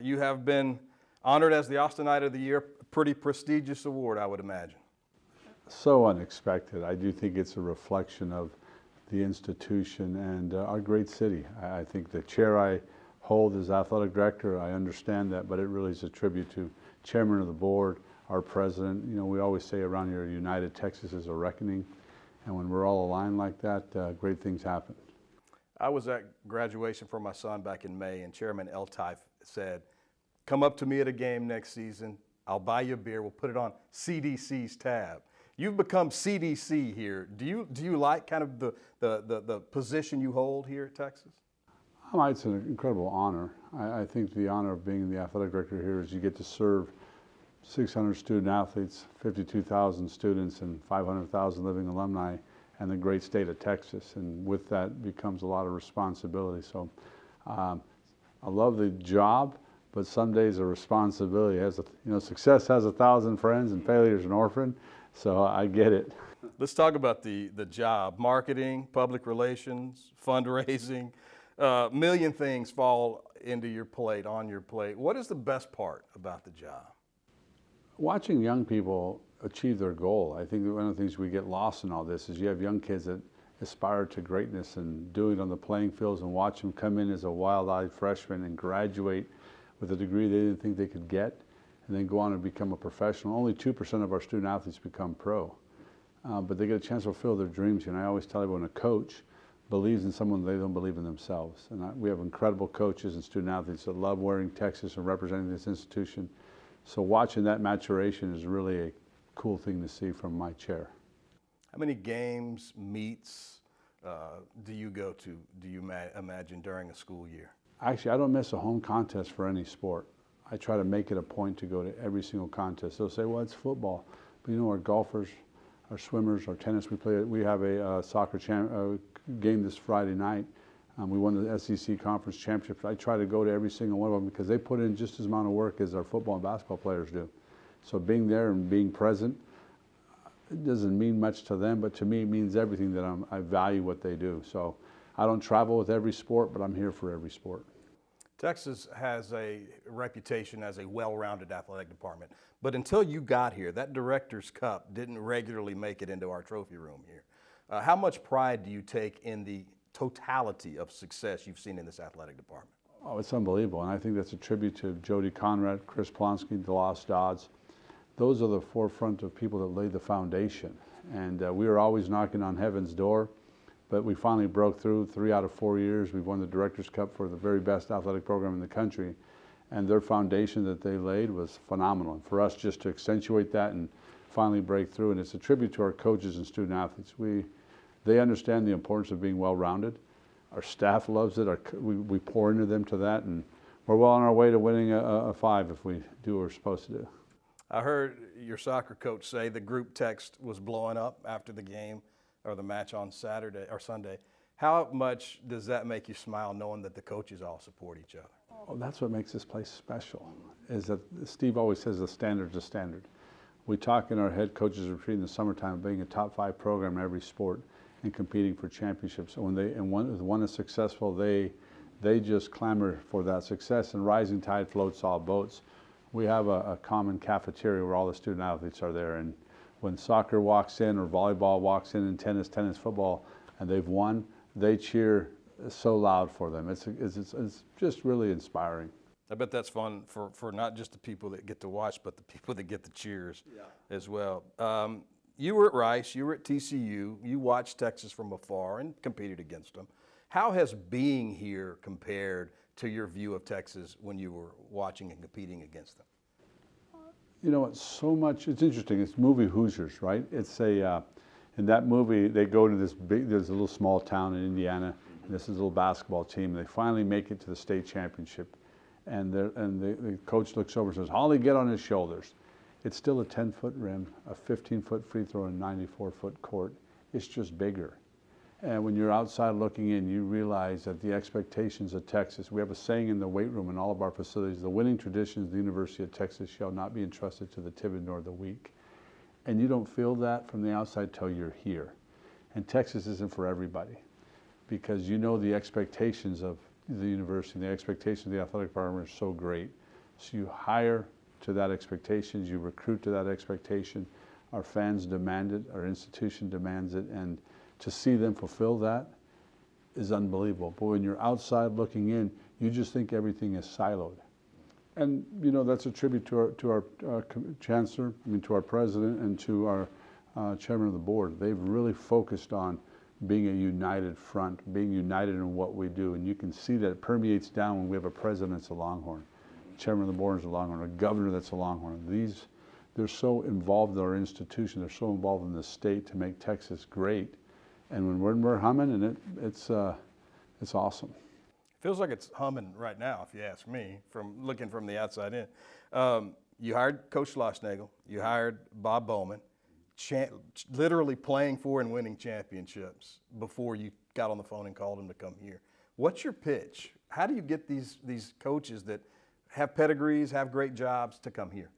You have been honored as the Austinite of the Year, a pretty prestigious award, I would imagine. So unexpected. I do think it's a reflection of the institution and our great city. I think the chair I hold as athletic director, I understand that, but it really is a tribute to chairman of the board, our president. You know, we always say around here, united Texas is a reckoning. And when we're all aligned like that, great things happen. I was at graduation for my son back in May, and Chairman Eltife said, come up to me at a game next season, I'll buy you a beer, we'll put it on CDC's tab. You've become CDC here. Do you like kind of the position you hold here at Texas? It's an incredible honor. I think the honor of being the athletic director here is you get to serve 600 student athletes, 52,000 students, and 500,000 living alumni, and the great state of Texas. And with that becomes a lot of responsibility. So I love the job, but some days a responsibility has, success has 1,000 friends and failure is an orphan. So I get it. Let's talk about the job. Marketing, public relations, fundraising, a million things fall into your plate, on your plate. What is the best part about the job? Watching young people achieve their goal. I think one of the things we get lost in all this is you have young kids that aspire to greatness and do it on the playing fields, and watch them come in as a wild-eyed freshman and graduate with a degree they didn't think they could get, and then go on and become a professional. Only 2% of our student athletes become pro, but they get a chance to fulfill their dreams. And I always tell everyone, a coach believes in someone they don't believe in themselves. And we have incredible coaches and student athletes that love wearing Texas and representing this institution. So watching that maturation is really a cool thing to see from my chair. How many games, meets do you go to, do you imagine, during a school year? Actually, I don't miss a home contest for any sport. I try to make it a point to go to every single contest. They'll say, well, it's football. But our golfers, our swimmers, our tennis, we have a soccer game this Friday night. We won the SEC Conference Championship. I try to go to every single one of them because they put in just as amount of work as our football and basketball players do. So being there and being present, it doesn't mean much to them, but to me it means everything, that I value what they do. So I don't travel with every sport, but I'm here for every sport. Texas has a reputation as a well-rounded athletic department, but until you got here, that Director's Cup didn't regularly make it into our trophy room here. How much pride do you take in the totality of success you've seen in this athletic department? Oh, it's unbelievable, and I think that's a tribute to Jody Conrad, Chris Plonsky, DeLoss Dodds. Those are the forefront of people that laid the foundation, and we were always knocking on heaven's door, but we finally broke through. 3 out of 4 years we've won the Director's Cup for the very best athletic program in the country, and their foundation that they laid was phenomenal. And for us just to accentuate that and finally break through, and it's a tribute to our coaches and student athletes. They understand the importance of being well-rounded. Our staff loves it. We pour into them to that, and we're well on our way to winning a 5 if we do what we're supposed to do. I heard your soccer coach say the group text was blowing up after the game or the match on Saturday or Sunday. How much does that make you smile, knowing that the coaches all support each other? Oh, that's what makes this place special, is that Steve always says the standard's a standard. We talk in our head coaches retreat in the summertime of being a top 5 program in every sport and competing for championships. So when one is successful, they just clamor for that success, and rising tide floats all boats. We have a common cafeteria where all the student athletes are there, and when soccer walks in or volleyball walks in and tennis, football, and they've won, they cheer so loud for them. It's just really inspiring. I bet that's fun for not just the people that get to watch, but the people that get the cheers as well. You were at Rice, you were at TCU, you watched Texas from afar and competed against them. How has being here compared to your view of Texas when you were watching and competing against them? It's interesting. It's movie Hoosiers, right? It's in that movie, they go to there's a little small town in Indiana, and this is a little basketball team. They finally make it to the state championship, and the coach looks over and says, "Holly, get on his shoulders." It's still a 10-foot rim, a 15-foot free throw, and 94-foot court. It's just bigger. And when you're outside looking in, you realize that the expectations of Texas, we have a saying in the weight room in all of our facilities, the winning traditions of the University of Texas shall not be entrusted to the timid nor the weak. And you don't feel that from the outside till you're here. And Texas isn't for everybody, because the expectations of the university, the expectations of the athletic department are so great. So you hire to that expectation, you recruit to that expectation. Our fans demand it, our institution demands it, and to see them fulfill that is unbelievable. But when you're outside looking in, you just think everything is siloed. And you know, that's a tribute to our chancellor, to our president, and to our chairman of the board. They've really focused on being a united front, being united in what we do. And you can see that it permeates down when we have a president that's a Longhorn, chairman of the board is a Longhorn, a governor that's a Longhorn. They're so involved in our institution, they're so involved in the state to make Texas great. And when we're humming, and it's awesome. Feels like it's humming right now, if you ask me, from looking from the outside in. You hired Coach Schlossnagle, you hired Bob Bowman, literally playing for and winning championships before you got on the phone and called him to come here. What's your pitch? How do you get these coaches that have pedigrees, have great jobs to come here?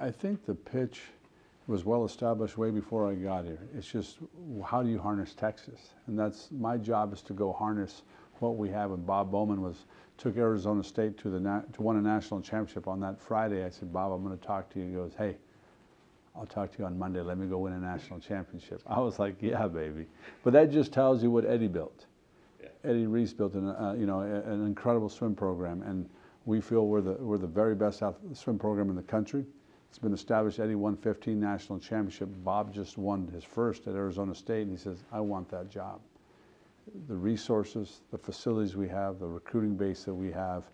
I think the pitch was well established way before I got here. It's just, how do you harness Texas? And that's my job, is to go harness what we have. And Bob Bowman took Arizona State to win a national championship on that Friday. I said, Bob, I'm going to talk to you. He goes, hey, I'll talk to you on Monday. Let me go win a national championship. I was like, yeah, baby. But that just tells you what Eddie built. Yeah. Eddie Reese built an incredible swim program, and we feel we're the very best swim program in the country. It's been established. Eddie won 15 national championships. Bob just won his first at Arizona State, and he says, I want that job. The resources, the facilities we have, the recruiting base that we have,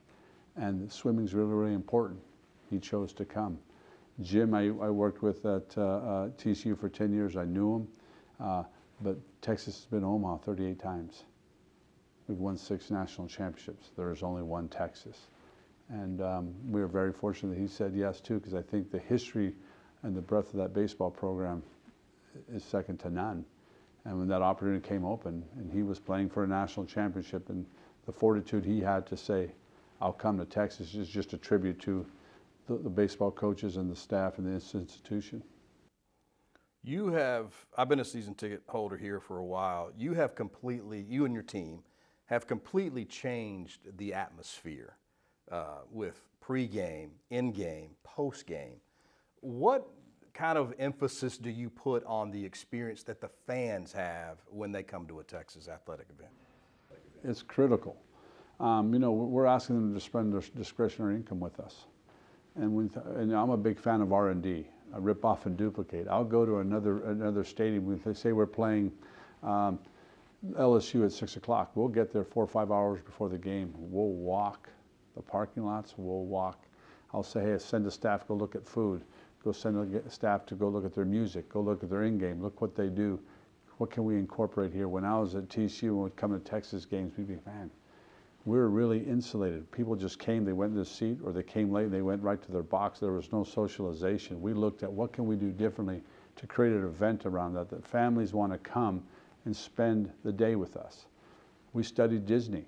and swimming's really, really important. He chose to come. Jim, I worked with at TCU for 10 years. I knew him, but Texas has been Omaha 38 times. We've won 6 national championships. There is only one Texas. And we were very fortunate that he said yes too, because I think the history and the breadth of that baseball program is second to none. And when that opportunity came open, and he was playing for a national championship, and the fortitude he had to say, I'll come to Texas, is just a tribute to the baseball coaches and the staff and the institution. I've been a season ticket holder here for a while. You and your team have completely changed the atmosphere with pregame, in-game, post-game. What kind of emphasis do you put on the experience that the fans have when they come to a Texas athletic event? It's critical. We're asking them to spend their discretionary income with us. And I'm a big fan of R&D. I rip off and duplicate. I'll go to another stadium. If they say we're playing LSU at 6 o'clock, we'll get there 4 or 5 hours before the game. We'll walk the parking lots. We'll walk. I'll say, hey, send a staff, go look at food. Go send a staff to go look at their music. Go look at their in-game. Look what they do. What can we incorporate here? When I was at TCU and would come to Texas games, we'd be, man, we were really insulated. People just came, they went to the seat, or they came late, they went right to their box. There was no socialization. We looked at what can we do differently to create an event around that families want to come and spend the day with us. We studied Disney.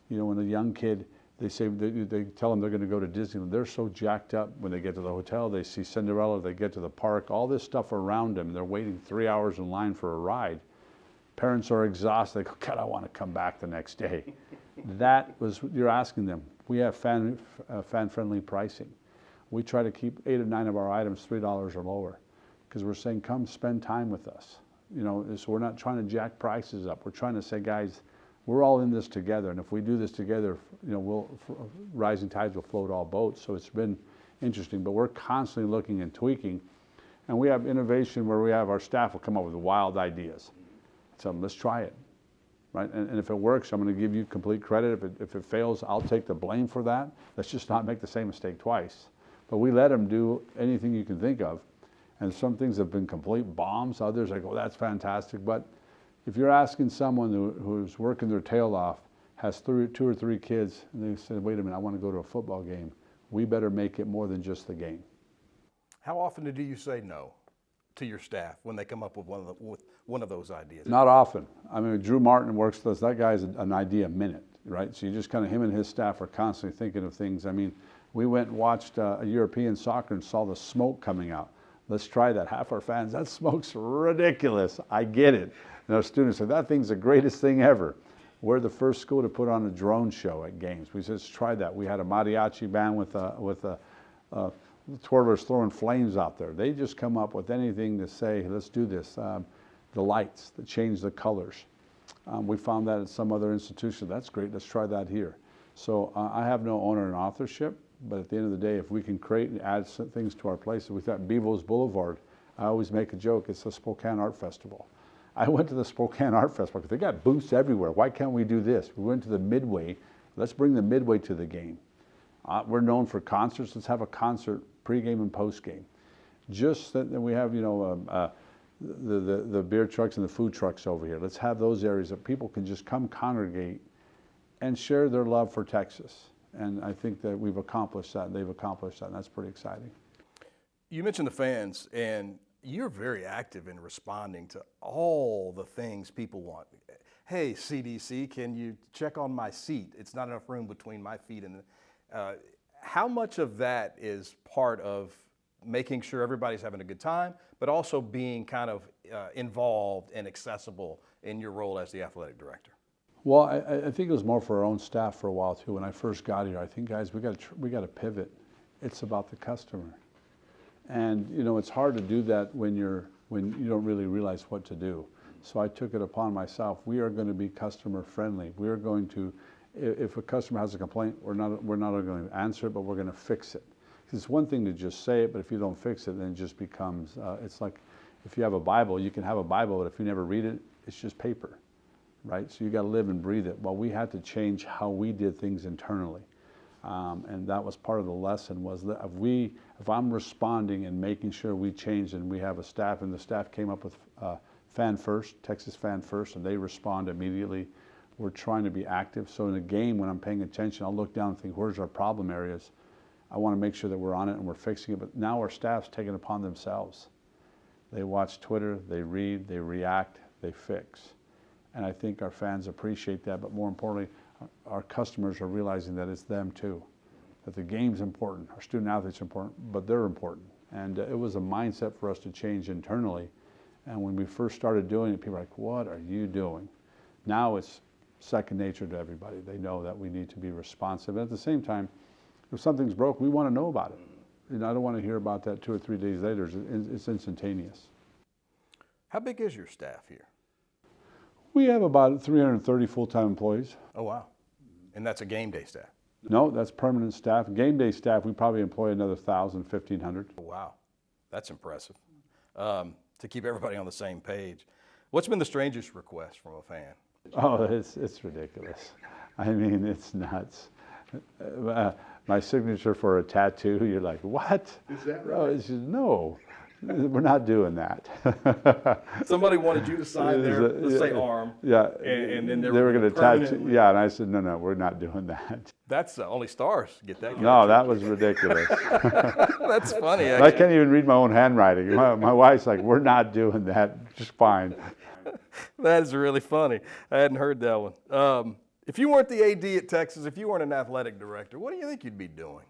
When a young kid, they tell them they're going to go to Disneyland. They're so jacked up when they get to the hotel. They see Cinderella, they get to the park, all this stuff around them. They're waiting 3 hours in line for a ride. Parents are exhausted. They go, God, I want to come back the next day. You're asking them. We have fan-friendly pricing. We try to keep 8 or 9 of our items $3 or lower, because we're saying, come spend time with us. So we're not trying to jack prices up. We're trying to say, guys, we're all in this together, and if we do this together, rising tides will float all boats. So it's been interesting, but we're constantly looking and tweaking, and we have innovation where we have our staff will come up with wild ideas. So let's try it, right? And if it works, I'm going to give you complete credit. If it fails, I'll take the blame for that. Let's just not make the same mistake twice. But we let them do anything you can think of, and some things have been complete bombs. Others, I go, that's fantastic, but if you're asking someone who's working their tail off, has 2 or 3 kids, and they say, wait a minute, I want to go to a football game, we better make it more than just the game. How often do you say no to your staff when they come up with one of those ideas? Not often. I mean, Drew Martin works with us. That guy's an idea a minute, right? So you just kind of, him and his staff are constantly thinking of things. I mean, we went and watched a European soccer and saw the smoke coming out. Let's try that. Half our fans, that smoke's ridiculous. I get it. And our students say, that thing's the greatest thing ever. We're the first school to put on a drone show at games. We said, let's try that. We had a mariachi band with twirlers throwing flames out there. They just come up with anything to say, hey, let's do this. The lights that change the colors. We found that at some other institution. That's great. Let's try that here. So I have no owner and authorship, but at the end of the day, if we can create and add some things to our places, we thought Bevo's Boulevard, I always make a joke, it's a Spokane Art Festival. I went to the Spokane Art Festival because they got booths everywhere. Why can't we do this? We went to the Midway. Let's bring the Midway to the game. We're known for concerts. Let's have a concert pregame and postgame. Just that we have, you know, the beer trucks and the food trucks over here. Let's have those areas that people can just come congregate and share their love for Texas. And I think that we've accomplished that, and they've accomplished that, and that's pretty exciting. You mentioned the fans, and you're very active in responding to all the things people want. Hey, CDC, can you check on my seat? It's not enough room between my feet. And how much of that is part of making sure everybody's having a good time, but also being kind of involved and accessible in your role as the athletic director? Well, I think it was more for our own staff for a while too. When I first got here, I think, guys, we got to pivot. It's about the customer, and you know it's hard to do that when you don't really realize what to do. So I took it upon myself. We are going to be customer friendly. We are going to, if a customer has a complaint, we're not going to answer it, but we're going to fix it. It's one thing to just say it, but if you don't fix it, then it just becomes. It's like if you have a Bible, you can have a Bible, but if you never read it, it's just paper. Right? So you got to live and breathe it. Well, we had to change how we did things internally. And that was part of the lesson was that if I'm responding and making sure we change, and we have a staff, and the staff came up with Fan First, Texas Fan First, and they respond immediately. We're trying to be active. So in a game, when I'm paying attention, I'll look down and think, where's our problem areas? I want to make sure that we're on it and we're fixing it. But now our staff's taking it upon themselves. They watch Twitter, they read, they react, they fix. And I think our fans appreciate that, but more importantly, our customers are realizing that it's them too, that the game's important, our student athletes are important, but they're important. And it was a mindset for us to change internally. And when we first started doing it, people were like, what are you doing? Now it's second nature to everybody. They know that we need to be responsive. And at the same time, if something's broke, we want to know about it. And I don't want to hear about that 2 or 3 days later. It's instantaneous. How big is your staff here? We have about 330 full-time employees. Oh, wow. And that's a game day staff? No, that's permanent staff. Game day staff, we probably employ another 1,000, 1,500. Oh, wow. That's impressive. To keep everybody on the same page. What's been the strangest request from a fan? Oh, it's ridiculous. I mean, it's nuts. My signature for a tattoo, you're like, what? Is that right? Oh, it's just, no. We're not doing that. Somebody wanted you to sign their, let's say, arm. Yeah. And then they were going to tattoo. Yeah, and I said, no, we're not doing that. That's only stars get that. No, that was ridiculous. That's funny. I can't even read my own handwriting. My wife's like, we're not doing that. Just fine. That is really funny. I hadn't heard that one. If you weren't the AD at Texas, if you weren't an athletic director, what do you think you'd be doing?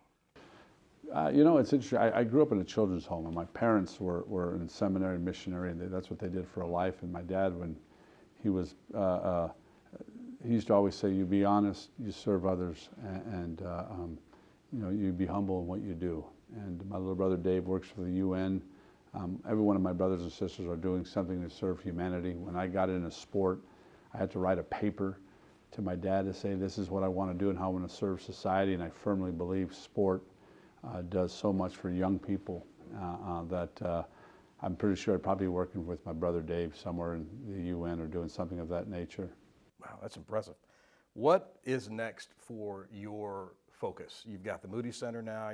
You know, it's interesting. I grew up in a children's home, and my parents were in seminary and missionary, and that's what they did for a life. And my dad, when he was, he used to always say, you be honest, you serve others, and you know, you be humble in what you do. And my little brother Dave works for the UN. Every one of my brothers and sisters are doing something to serve humanity. When I got into sport, I had to write a paper to my dad to say, this is what I want to do and how I want to serve society. And I firmly believe sport does so much for young people that I'm pretty sure I'd probably be working with my brother Dave somewhere in the UN or doing something of that nature. Wow, that's impressive. What is next for your focus? You've got the Moody Center now.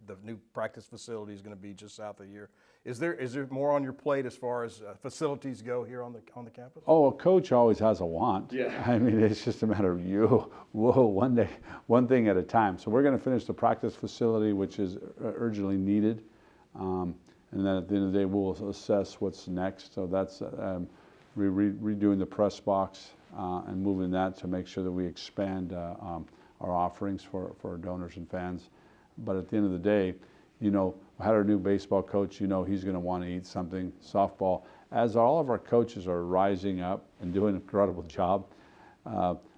The new practice facility is going to be just south of here. Is there more on your plate as far as facilities go here on the campus? Oh, a coach always has a want. Yeah. I mean, it's just a matter of one thing at a time. So we're going to finish the practice facility, which is urgently needed, and then at the end of the day, we'll assess what's next. So that's redoing the press box and moving that to make sure that we expand our offerings for our donors and fans. But at the end of the day, you know, I had our new baseball coach, you know, he's going to want to eat something. Softball, as all of our coaches are rising up and doing an incredible job,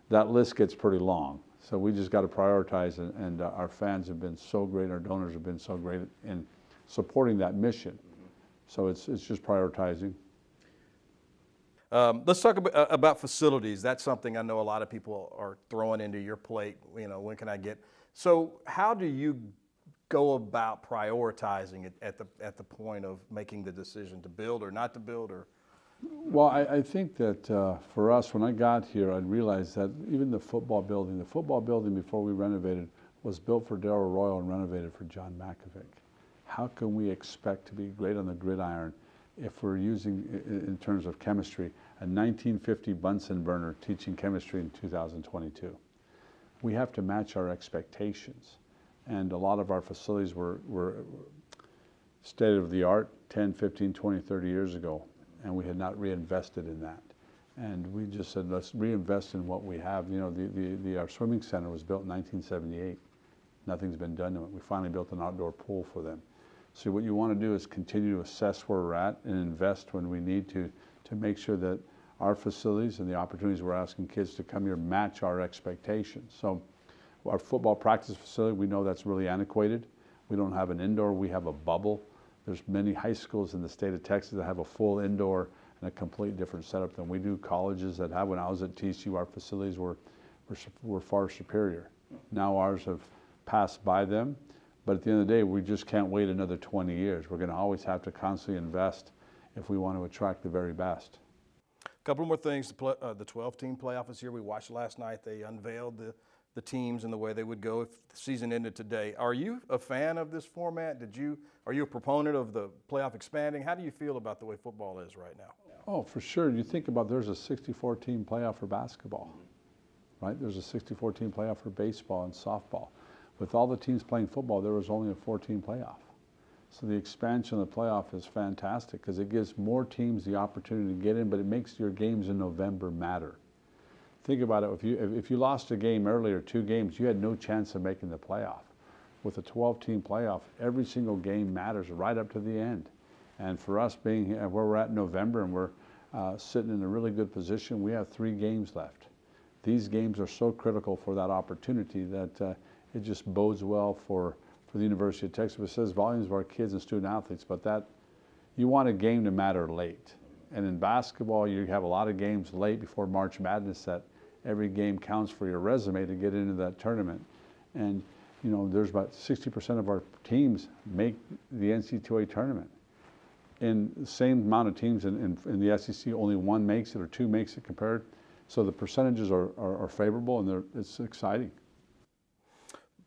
that list gets pretty long. So we just got to prioritize, and our fans have been so great, our donors have been so great in supporting that mission. So it's just prioritizing. Let's talk about facilities. That's something I know a lot of people are throwing into your plate. You know, when can I get? So how do you go about prioritizing it at the point of making the decision to build or not to build? Or well, I think that for us, when I got here, I realized that even the football building before we renovated was built for Darrell Royal and renovated for John Malkovich. How can we expect to be great on the gridiron if we're using, in terms of chemistry, a 1950 Bunsen burner teaching chemistry in 2022? We have to match our expectations. And a lot of our facilities were state of the art 10, 15, 20, 30 years ago, and we had not reinvested in that. And we just said, let's reinvest in what we have. You know, our swimming center was built in 1978. Nothing's been done to it. We finally built an outdoor pool for them. So what you want to do is continue to assess where we're at and invest when we need to make sure that our facilities and the opportunities we're asking kids to come here match our expectations. So our football practice facility, we know that's really antiquated. We don't have an indoor, we have a bubble. There's many high schools in the state of Texas that have a full indoor and a completely different setup than we do. Colleges that have, when I was at TCU, our facilities were far superior. Now ours have passed by them, but at the end of the day, we just can't wait another 20 years. We're going to always have to constantly invest if we want to attract the very best. a couple more things. The 12-team playoff is here. We watched last night. They unveiled the teams and the way they would go if the season ended today. Are you a fan of this format? Are you a proponent of the playoff expanding? How do you feel about the way football is right now? Oh, for sure. You think about, there's a 64-team playoff for basketball, right? There's a 64-team playoff for baseball and softball. With all the teams playing football, there was only a 4-team playoff. So the expansion of the playoff is fantastic because it gives more teams the opportunity to get in, but it makes your games in November matter. Think about it, if you lost a game earlier, 2 games, you had no chance of making the playoff. With a 12-team playoff, every single game matters right up to the end. And for us being where we're at in November and we're sitting in a really good position, we have 3 games left. These games are so critical for that opportunity that it just bodes well for the University of Texas. It says volumes of our kids and student athletes, but that you want a game to matter late. And in basketball, you have a lot of games late before March Madness that every game counts for your resume to get into that tournament. And you know, there's about 60% of our teams make the NCAA tournament. In the same amount of teams in the SEC, only 1 makes it or 2 makes it compared. So the percentages are favorable, and it's exciting.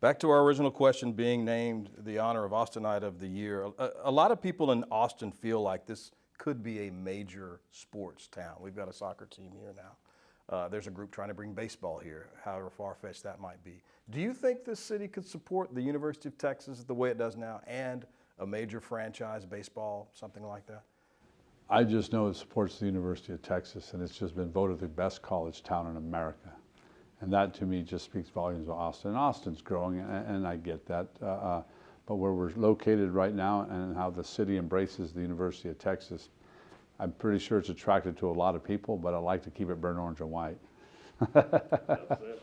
Back to our original question, being named the honor of Austinite of the Year. A lot of people in Austin feel like this could be a major sports town. We've got a soccer team here now. There's a group trying to bring baseball here, however far-fetched that might be. Do you think this city could support the University of Texas the way it does now and a major franchise baseball, something like that? I just know it supports the University of Texas, and it's just been voted the best college town in America. And that, to me, just speaks volumes of Austin. Austin's growing, and I get that. But where we're located right now and how the city embraces the University of Texas, I'm pretty sure it's attracted to a lot of people, but I like to keep it burnt orange and white. That's it.